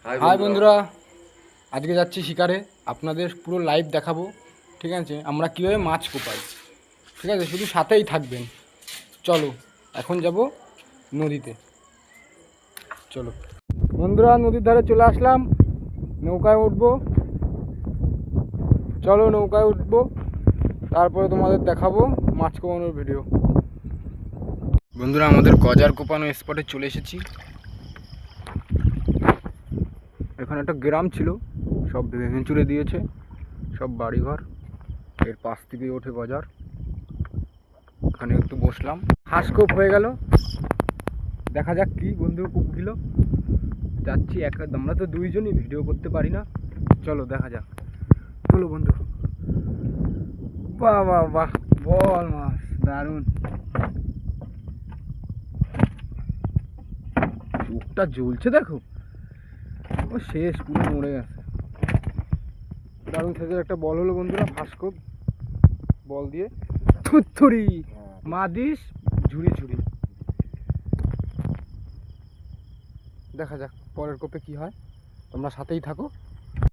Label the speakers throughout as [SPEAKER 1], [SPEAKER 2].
[SPEAKER 1] High বন্ধুরা, আজকে যাচ্ছি শিকারে। আপনাদের পুরো লাইভ দেখাবো, ঠিক আছে? আমরা কীভাবে মাছ কোপাই, ঠিক আছে? শুধু সাথেই থাকবেন। চলো এখন যাব নদীতে, চলো বন্ধুরা, নদীর ধারে চলে আসলাম। নৌকায় উঠবো, চলো নৌকায় উঠবো, তারপরে তোমাদের দেখাবো মাছ কোপানোর ভিডিও। বন্ধুরা, আমাদের গজার কোপানো স্পটে চলে এসেছি। এখানে একটা গ্রাম ছিল, সব ভেঙে চুরে দিয়েছে, সব বাড়িঘর। এর পাশ থেকে ওঠে গজার। এখানে একটু বসলাম, হাঁস কোপ হয়ে গেল। দেখা যাক কি বন্ধু কূপ দিল। যাচ্ছি আমরা তো দুইজনই, ভিডিও করতে পারি না। চলো দেখা যাক, চলো বন্ধু। বাহ বাহ বাহ, বল মাছ, দারুণ। চোখটা জ্বলছে দেখো, ও শেষ, পুরো মরে গেছে। দারুণ সাইজের একটা বল হলো বন্ধুরা, ফাঁসকোপ বল দিয়ে থুড়ি মা দিস, ঝুড়ি ঝুড়ি। দেখা যাক পরের কোপে কি হয়, তোমরা সাথেই থাকো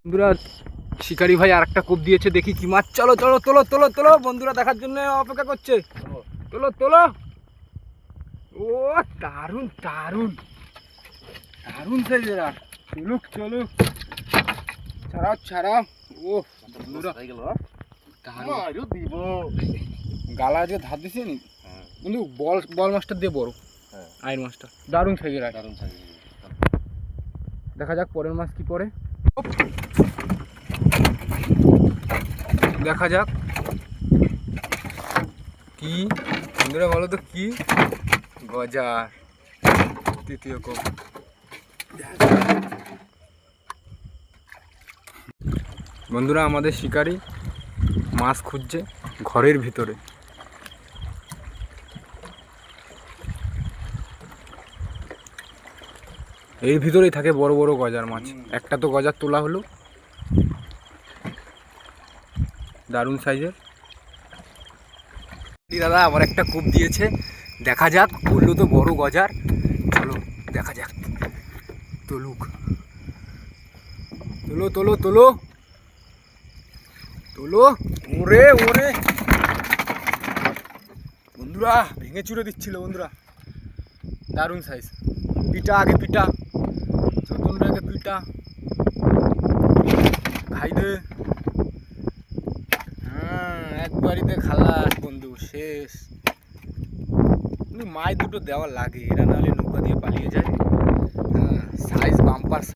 [SPEAKER 1] বন্ধুরা। শিকারি ভাই আর একটা কোপ দিয়েছে, দেখি কি মাছ। চলো চলো, তোলো তোলো তোলো, বন্ধুরা দেখার জন্য অপেক্ষা করছে। তোলো তোলো। ও দারুণ দারুণ দারুণ সাইজের। আর চলুক চলুক, ছাড়াও ছাড়াও। ও বন্ধুরা, গালা যে ধার দিছে নি কিন্তু বল, বল মাছটা দিয়ে বড়, আইর মাছটা দারুণ সাইজের। দারুণ সাইজের। দেখা যাক পরের মাছ কি পড়ে, দেখা যাক কি। বন্ধুরা বলো তো কি? গজার, তৃতীয় কোপ। বন্ধুরা, আমাদের শিকারি মাছ খুঁজছে ঘরের ভিতরে। এর ভিতরেই থাকে বড় বড় গজার মাছ। একটা তো গজার তোলা হলো, দারুণ সাইজের। দাদা আবার একটা কূপ দিয়েছে, দেখা যাক। বললো তো বড় গজার, চলো দেখা যাক। তোলুক, তোলো তোলো তোলো তোলো। ওরে ওরে বন্ধুরা, ভেঙে চুরে দিচ্ছিল বন্ধুরা, দারুণ সাইজ। পিটা আগে পিটা, চতুন আগে পিটা, খাই দে। হ্যাঁ, একবারিতে খালাস বন্ধু, শেষ। মাছ দুটো দেওয়া লাগে, এরা নাহলে নৌকা দিয়ে পালিয়ে যায়। হ্যাঁ, সাইজ বাম্পার।